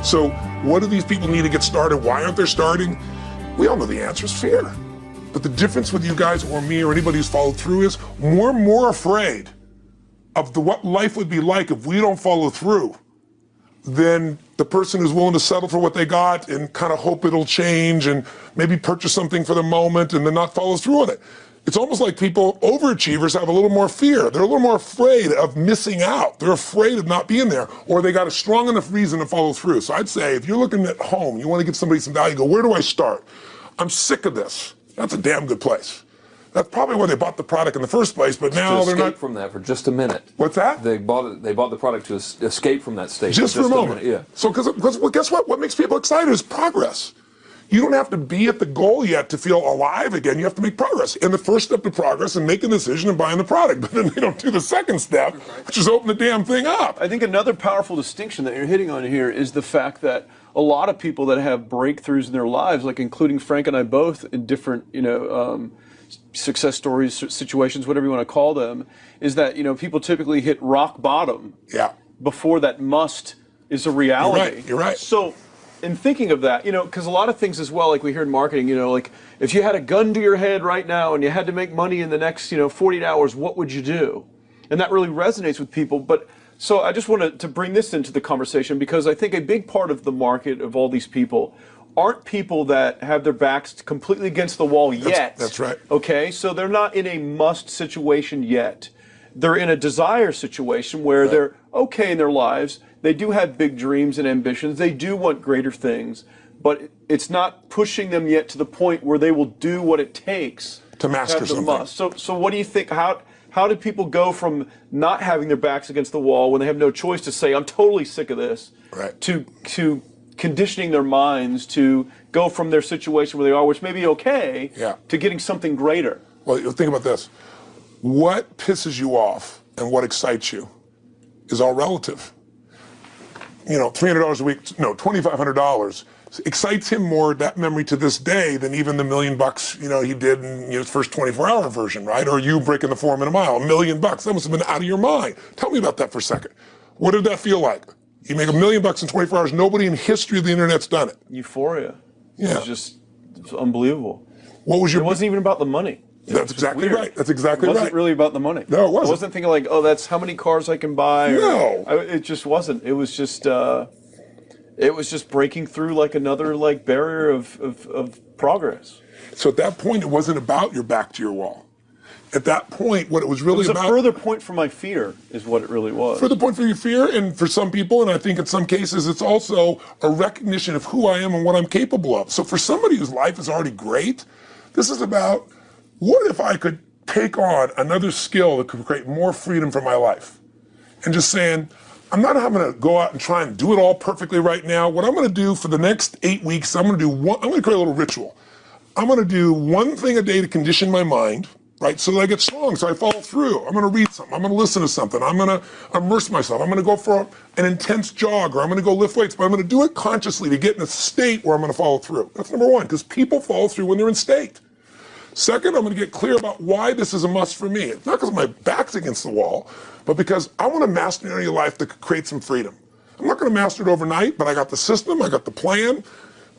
So what do these people need to get started? Why aren't they starting? We all know the answer is fear. But the difference with you guys or me or anybody who's followed through is we're more afraid of what life would be like if we don't follow through than the person who's willing to settle for what they got and kind of hope it'll change and maybe purchase something for the moment and then not follow through on it. It's almost like overachievers have a little more fear. They're a little more afraid of missing out. They're afraid of not being there, or they got a strong enough reason to follow through. So I'd say if you're looking at home, you want to give somebody some value, go, where do I start? I'm sick of this. That's a damn good place. That's probably why they bought the product in the first place, but now they're not. From that for just a minute. What's that? They bought the product to escape from that state. Just for a moment. Yeah. So, because well, guess what? What makes people excited is progress. You don't have to be at the goal yet to feel alive again. You have to make progress. And the first step to progress is making a decision and buying the product. But then they don't do the second step, which is open the damn thing up. I think another powerful distinction that you're hitting on here is the fact that a lot of people that have breakthroughs in their lives, like including Frank and I both in different, success stories, situations, whatever you want to call them, is that, people typically hit rock bottom before that must is a reality. You're right. So in thinking of that, because a lot of things as well, like we hear in marketing, like if you had a gun to your head right now and you had to make money in the next, 48 hours, what would you do? And that really resonates with people. But so I just wanted to bring this into the conversation because I think a big part of the market of all these people aren't people that have their backs completely against the wall yet. That's right. Okay, so they're not in a must situation yet. They're in a desire situation where they're okay in their lives. They do have big dreams and ambitions. They do want greater things, but it's not pushing them yet to the point where they will do what it takes to master something. Must. So what do you think? How did people go from not having their backs against the wall when they have no choice to say, I'm totally sick of this, to conditioning their minds to go from their situation where they are, which may be okay, to getting something greater? Well, think about this. What pisses you off and what excites you is all relative. $300 a week, no, $2,500 excites him more, that memory to this day, than even the $1 million, he did in his first 24-hour version, right? Or you breaking the 4 minute mile, $1 million. That must have been out of your mind. Tell me about that for a second. What did that feel like? You make $1 million in 24 hours. Nobody in history of the internet's done it. Euphoria. Yeah. It's unbelievable. What was your? It wasn't even about the money. That's exactly right. That's exactly right. It wasn't really about the money. No, it wasn't. I wasn't thinking like, oh, that's how many cars I can buy. No. It just wasn't. It was just breaking through like another barrier of progress. So at that point, it wasn't about your back to your wall. At that point, what it was really about... It was a further point for my fear, is what it really was. Further point for your fear, and for some people, and I think in some cases, it's also a recognition of who I am and what I'm capable of. So for somebody whose life is already great, this is about, what if I could take on another skill that could create more freedom for my life? And just saying, I'm not having to go out and try and do it all perfectly right now. What I'm going to do for the next 8 weeks, I'm going to create a little ritual. I'm going to do one thing a day to condition my mind, right? So that I get strong, so I follow through. I'm going to read something. I'm going to listen to something. I'm going to immerse myself. I'm going to go for an intense jog, or I'm going to go lift weights, but I'm going to do it consciously to get in a state where I'm going to follow through. That's number one, because people follow through when they're in state. Second, I'm going to get clear about why this is a must for me. It's not because my back's against the wall, but because I want to master an area of life that could create some freedom. I'm not going to master it overnight, but I got the system, I got the plan.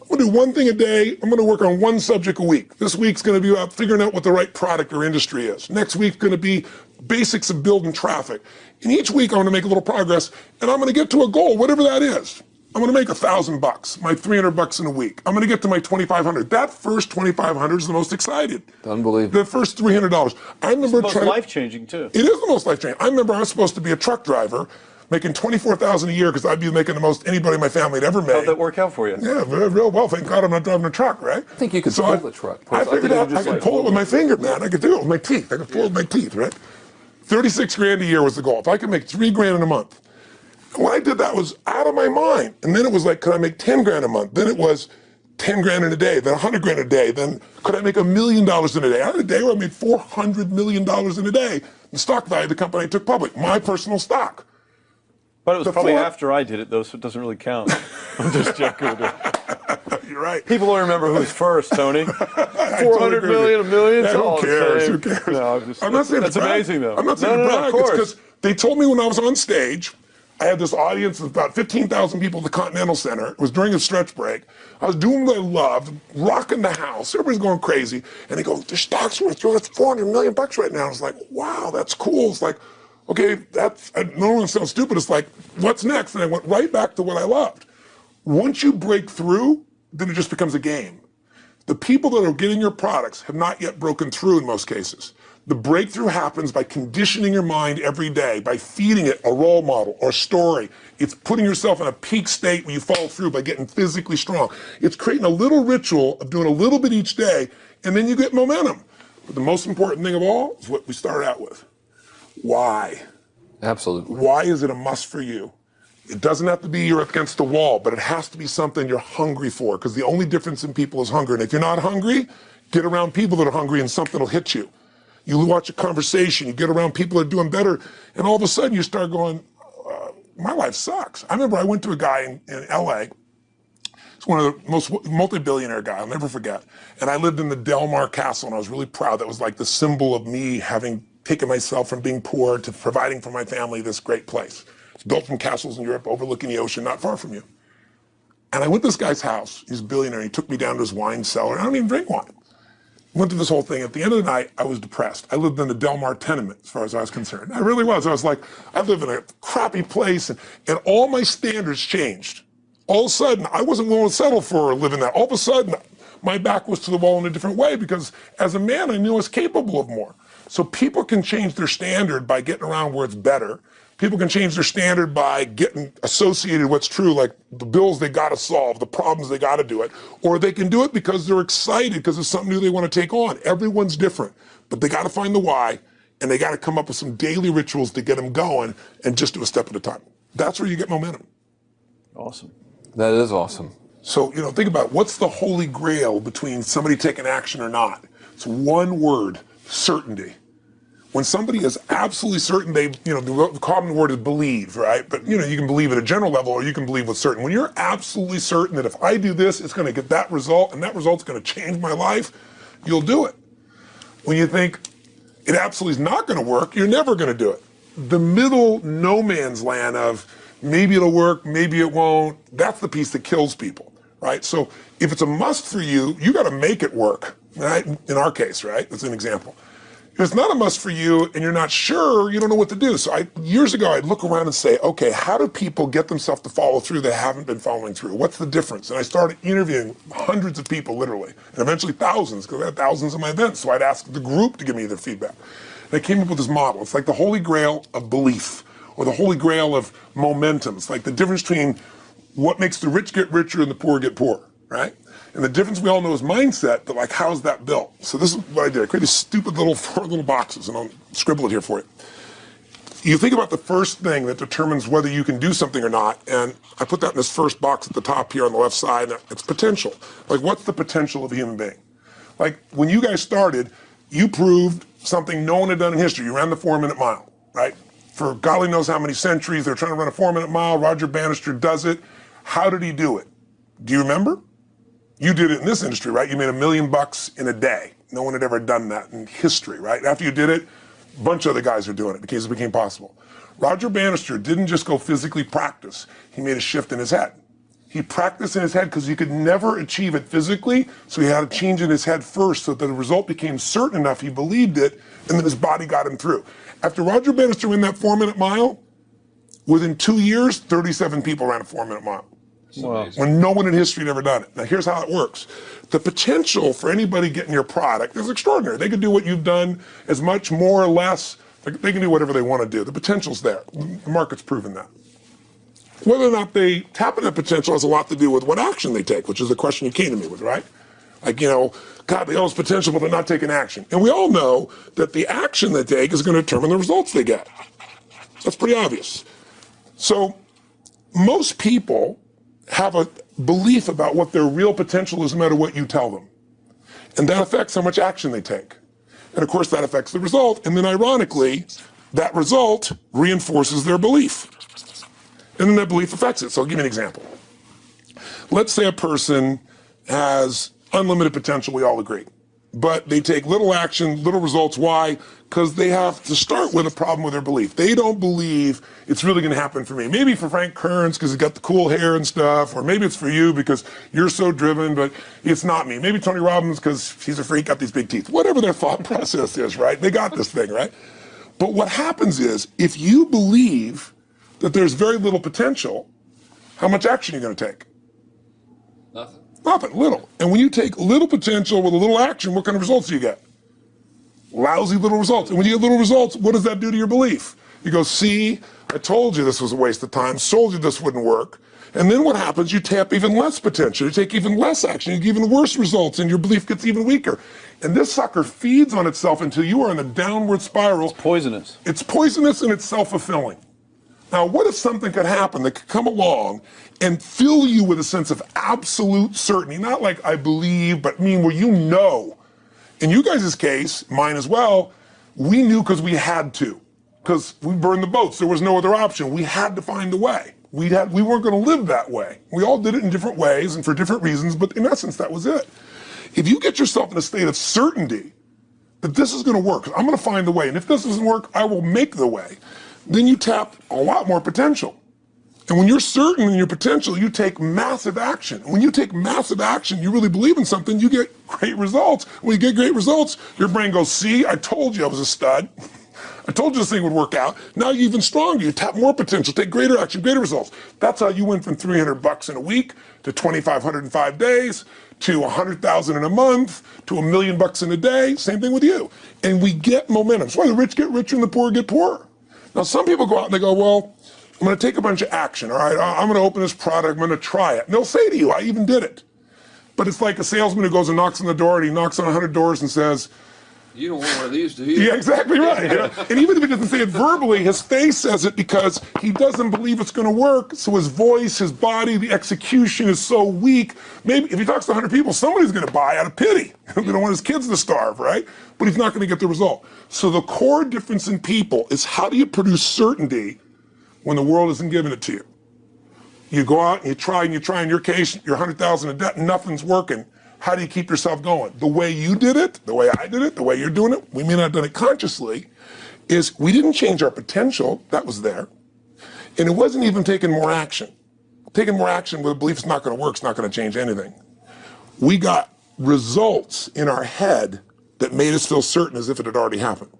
I'm going to do one thing a day. I'm going to work on one subject a week. This week's going to be about figuring out what the right product or industry is. Next week's going to be basics of building traffic. And each week I'm going to make a little progress, and I'm going to get to a goal, whatever that is. I'm going to make $1,000, my $300 in a week. I'm going to get to my $2,500. That first $2,500 is the most excited. Unbelievable. The first $300. I remember it's the most life-changing too. It is the most life-changing. I remember I was supposed to be a truck driver, making $24,000 a year because I'd be making the most anybody in my family had ever made. How'd that work out for you? Yeah, real well. Thank God I'm not driving a truck, right? I think you could pull the truck. I figured out I could pull it with my finger, man. I could do it with my teeth. I could pull it with my teeth, right? 36 grand a year was the goal. If I could make 3 grand in a month. And when I did that, I was out of my mind. And then it was like, could I make 10 grand a month? Then it was 10 grand in a day, then 100 grand a day. Then could I make $1 million in a day? I had a day where I made $400 million in a day. The stock value of the company I took public, my personal stock. But it was probably after I did it, though, so it doesn't really count. I'm just joking. You're right. People don't remember who's first, Tony. 400 million, $1 million. Yeah, who cares? Who cares? No, I'm not saying that's amazing, though. I'm not saying to brag. It's because they told me when I was on stage, I had this audience of about 15,000 people at the Continental Center. It was during a stretch break. I was doing what I loved, rocking the house. Everybody's going crazy. And they go, the stock's worth $400 million right now. I was like, wow, that's cool. It's like, okay, I don't want to sound stupid. It's like, what's next? And I went right back to what I loved. Once you break through, then it just becomes a game. The people that are getting your products have not yet broken through in most cases. The breakthrough happens by conditioning your mind every day, by feeding it a role model or a story. It's putting yourself in a peak state where you follow through by getting physically strong. It's creating a little ritual of doing a little bit each day, and then you get momentum. But the most important thing of all is what we started out with. Why? Absolutely. Why is it a must for you? It doesn't have to be you're against the wall, but it has to be something you're hungry for, because the only difference in people is hunger. And if you're not hungry, get around people that are hungry and something will hit you. You watch a conversation, you get around people that are doing better, and all of a sudden you start going, my life sucks. I remember I went to a guy in LA. He's one of the most multi-billionaire guy, I'll never forget. And I lived in the Del Mar Castle, and I was really proud. That was like the symbol of me having taken myself from being poor to providing for my family this great place. It's built from castles in Europe overlooking the ocean, not far from you. And I went to this guy's house. He's a billionaire. He took me down to his wine cellar. I don't even drink wine. Went through this whole thing. At the end of the night, I was depressed. I lived in the Del Mar tenement, as far as I was concerned. I really was. I was like, I live in a crappy place, and all my standards changed. All of a sudden, I wasn't willing to settle for living that. All of a sudden, my back was to the wall in a different way, because as a man, I knew I was capable of more. So people can change their standard by getting around where it's better. People can change their standard by getting associated with what's true, like the bills they got to solve, the problems they got to do it. Or they can do it because they're excited, because it's something new they want to take on. Everyone's different, but they got to find the why, and they got to come up with some daily rituals to get them going, and just do a step at a time. That's where you get momentum. Awesome. That is awesome. So, think about what's the holy grail between somebody taking action or not. It's one word: certainty. When somebody is absolutely certain, the common word is believe, right? But you can believe at a general level, or you can believe with certain. When you're absolutely certain that if I do this, it's going to get that result, and that result's going to change my life, you'll do it. When you think it absolutely is not going to work, you're never going to do it. The middle no man's land of maybe it'll work, maybe it won't, that's the piece that kills people, right? So if it's a must for you, you got to make it work, right? In our case, right? That's an example. If it's not a must for you and you're not sure, you don't know what to do. So years ago, I'd look around and say, okay, how do people get themselves to follow through that haven't been following through? What's the difference? And I started interviewing hundreds of people, literally, and eventually thousands, because I had thousands of my events. So I'd ask the group to give me their feedback. And I came up with this model. It's like the holy grail of belief, or the holy grail of momentum. It's like the difference between what makes the rich get richer and the poor get poorer, right? And the difference we all know is mindset, but like, how's that built? So this is what I did. I created stupid four little boxes, and I'll scribble it here for you. You think about the first thing that determines whether you can do something or not, and I put that in this first box at the top here on the left side. It's potential. Like, what's the potential of a human being? Like, when you guys started, you proved something no one had done in history. You ran the 4-minute mile, right? For golly knows how many centuries, they're trying to run a 4-minute mile. Roger Bannister does it. How did he do it? Do you remember? You did it in this industry, right? You made $1 million in a day. No one had ever done that in history, right? After you did it, a bunch of other guys are doing it because it became possible. Roger Bannister didn't just go physically practice. He made a shift in his head. He practiced in his head because he could never achieve it physically, so he had to change in his head first so that the result became certain enough he believed it, and then his body got him through. After Roger Bannister ran that 4-minute mile, within 2 years, 37 people ran a 4-minute mile. Wow. When no one in history had ever done it. Now here's how it works. The potential for anybody getting your product is extraordinary. They can do what you've done as much, more or less. They can do whatever they want to do. The potential's there. The market's proven that. Whether or not they tap into that potential has a lot to do with what action they take, which is the question you came to me with, right? Like, God, they all have potential, but they're not taking action. And we all know that the action they take is going to determine the results they get. That's pretty obvious. So most people have a belief about what their real potential is no matter what you tell them. And that affects how much action they take. And of course that affects the result. And then ironically, that result reinforces their belief. And then that belief affects it. So I'll give you an example. Let's say a person has unlimited potential, we all agree. but they take little action, little results. Why? Because they have to start with a problem with their belief. They don't believe it's really going to happen for me. Maybe for Frank Kearns because he's got the cool hair and stuff, or maybe it's for you because you're so driven, but it's not me. Maybe Tony Robbins because he's a freak, got these big teeth. Whatever their thought process is, right? They got this thing, right? But what happens is, if you believe that there's very little potential, how much action are you going to take? Nothing. Nothing, little. And when you take little potential with a little action, what kind of results do you get? Lousy little results. And when you get little results, what does that do to your belief? You go, see, I told you this was a waste of time, told you this wouldn't work. And then what happens? You tap even less potential, you take even less action, you get even worse results, and your belief gets even weaker. And this sucker feeds on itself until you are in a downward spiral. It's poisonous. It's poisonous and it's self-fulfilling. Now, what if something could happen that could come along and fill you with a sense of absolute certainty? Not like I believe, but where you know. In you guys' case, mine as well, we knew because we had to. Because we burned the boats. There was no other option. We had to find a way. We weren't going to live that way. We all did it in different ways and for different reasons, but in essence, that was it. If you get yourself in a state of certainty that this is going to work, I'm going to find a way, and if this doesn't work, I will make the way, then you tap a lot more potential. And when you're certain in your potential, you take massive action. When you take massive action, you really believe in something, you get great results. When you get great results, your brain goes, see, I told you I was a stud. I told you this thing would work out. Now you're even stronger. You tap more potential, take greater action, greater results. That's how you went from $300 in a week to $2,500 in 5 days to $100,000 in a month to $1 million in a day. Same thing with you. And we get momentum. That's why the rich get richer and the poor get poorer. Now some people go out and they go, well, I'm going to take a bunch of action, all right? I'm going to open this product. I'm going to try it. And they'll say to you, I even did it. But it's like a salesman who goes and knocks on the door, and he knocks on 100 doors and says, you don't want one of these, do you? yeah, exactly right. You know? And even if he doesn't say it verbally, his face says it because he doesn't believe it's going to work. So his voice, his body, the execution is so weak. Maybe if he talks to 100 people, somebody's going to buy out of pity. They don't want his kids to starve, right? But he's not going to get the result. So the core difference in people is how do you produce certainty when the world isn't giving it to you? You go out and you try, in your case, you're 100,000 in debt, and nothing's working. How do you keep yourself going? The way you did it, the way I did it, the way you're doing it, we may not have done it consciously, is we didn't change our potential, that was there, and it wasn't even taking more action. Taking more action with a belief it's not going to work, it's not going to change anything. We got results in our head that made us feel certain as if it had already happened.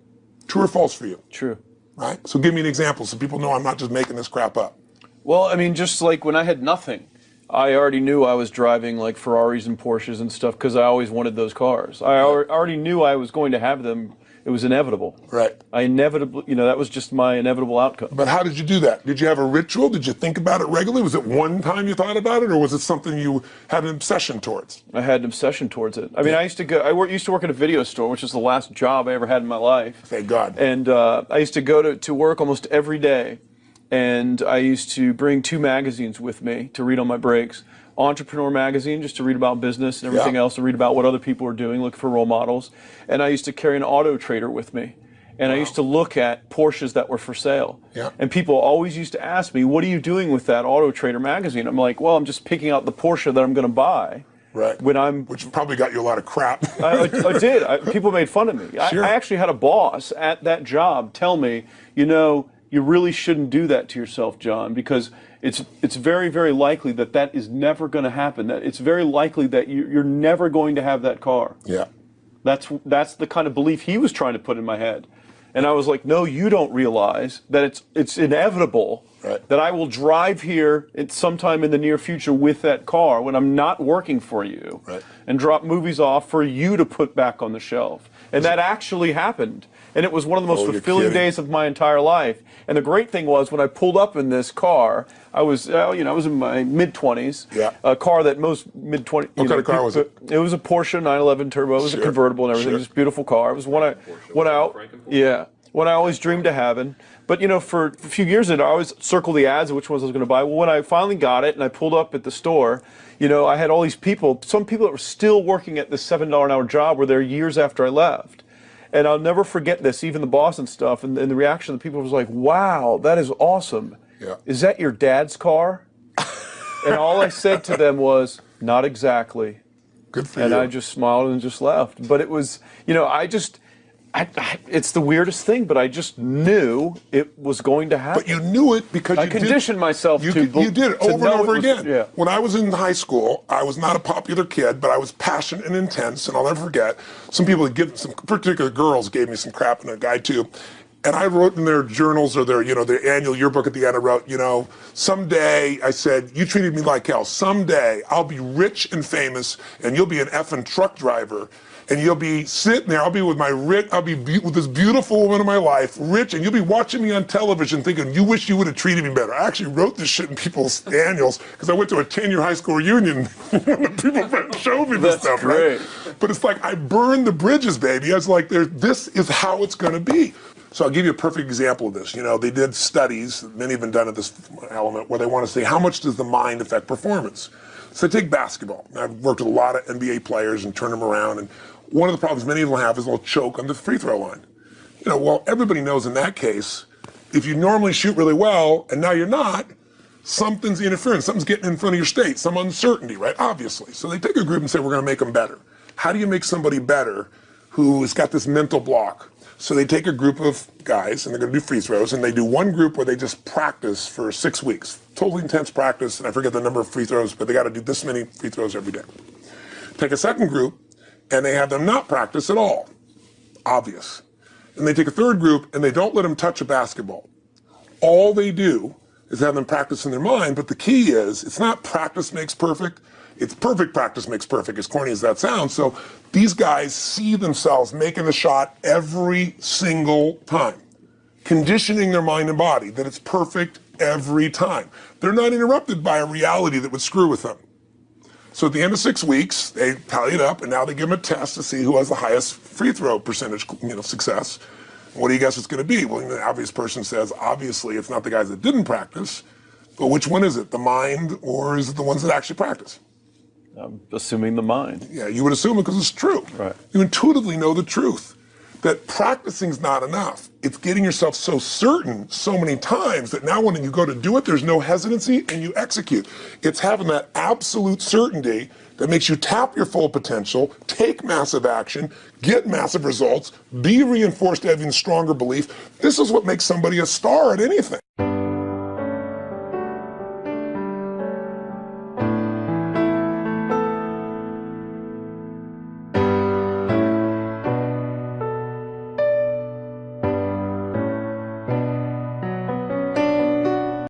True or false for you? True. Right? So give me an example so people know I'm not just making this crap up. Well, I mean, just like when I had nothing, I already knew I was driving like Ferraris and Porsches and stuff because I always wanted those cars. I already knew I was going to have them. It was inevitable. Right. I inevitably, that was just my inevitable outcome. But how did you do that? Did you have a ritual? Did you think about it regularly? Was it one time you thought about it, or was it something you had an obsession towards? I had an obsession towards it. I mean, I used to work at a video store, which is the last job I ever had in my life. Thank God. And I used to go to work almost every day, and I used to bring 2 magazines with me to read on my breaks. Entrepreneur magazine, just to read about business and everything else, to read about what other people are doing, look for role models. And I used to carry an auto trader with me. And I used to look at Porsches that were for sale. Yeah. And people always used to ask me, what are you doing with that Auto Trader magazine? I'm like, well, I'm just picking out the Porsche that I'm going to buy. Right. Which probably got you a lot of crap. I did. People made fun of me. Sure. I actually had a boss at that job tell me, you really shouldn't do that to yourself, John, because it's very, very likely that is never going to happen. That it's very likely that you're never going to have that car. Yeah. That's the kind of belief he was trying to put in my head. And I was like, no, you don't realize that it's inevitable that I will drive here sometime in the near future with that car when I'm not working for you and drop movies off for you to put back on the shelf. And that actually happened. And it was one of the most fulfilling days of my entire life. And the great thing was when I pulled up in this car, I was in my mid-20s. Yeah. A car that most mid-20s. What kind of car was it? It was a Porsche 911 Turbo. It was a convertible and everything. It was a beautiful car. It was one I always dreamed of having. But for a few years I always circled the ads of which ones I was going to buy. Well, when I finally got it and I pulled up at the store, I had all these people. Some people that were still working at this $7 an hour job were there years after I left. And I'll never forget this, even the boss and stuff, and the reaction of the people was like, wow, that is awesome. Yeah. Is that your dad's car? And all I said to them was, not exactly. Good for and you. I just smiled and just left. But it was, you know, it's the weirdest thing, but I just knew it was going to happen. But you knew it because I conditioned myself you to did it to over and know over it was- again. yeah. When I was in high school, I was not a popular kid, but I was passionate and intense, and I'll never forget. Some people would give some particular girls gave me some crap, and a guy too. And I wrote in their journals or their, their annual yearbook at the end, I wrote, someday, I said, you treated me like hell. Someday I'll be rich and famous, and you'll be an effing truck driver. And you'll be sitting there, I'll be with with this beautiful woman of my life, rich, and you'll be watching me on television thinking, you wish you would have treated me better. I actually wrote this shit in people's annuals because I went to a 10-year high school reunion when people showed me this stuff, great. right? But it's like, I burned the bridges, baby. I was like, this is how it's gonna be. So I'll give you a perfect example of this. They did studies, many have been done at this element, where they want to say, how much does the mind affect performance? So take basketball. I've worked with a lot of NBA players and turned them around, and one of the problems many of them have is they'll choke on the free throw line. Well, everybody knows in that case, if you normally shoot really well and now you're not, something's interfering, something's getting in front of your state, some uncertainty, right? Obviously. So they take a group and say, we're going to make them better. How do you make somebody better who has got this mental block? So they take a group of guys and they're going to do free throws, and they do one group where they just practice for 6 weeks. Totally intense practice, and I forget the number of free throws, but they got to do this many free throws every day. Take a second group, and they have them not practice at all. Obvious. And they take a third group, and they don't let them touch a basketball. All they do is have them practice in their mind, but the key is, it's not practice makes perfect, it's perfect practice makes perfect, as corny as that sounds. So these guys see themselves making the shot every single time, conditioning their mind and body that it's perfect every time. They're not interrupted by a reality that would screw with them. So at the end of 6 weeks, they tally it up, and now they give them a test to see who has the highest free throw percentage, success. What do you guess it's going to be? Well, the obvious person says, obviously, it's not the guys that didn't practice, but which one is it? The mind, or is it the ones that actually practice? I'm assuming the mind. Yeah, you would assume it because it's true. Right. You intuitively know the truth. That practicing's not enough. It's getting yourself so certain so many times that now when you go to do it, there's no hesitancy and you execute. It's having that absolute certainty that makes you tap your full potential, take massive action, get massive results, be reinforced having stronger belief. This is what makes somebody a star at anything.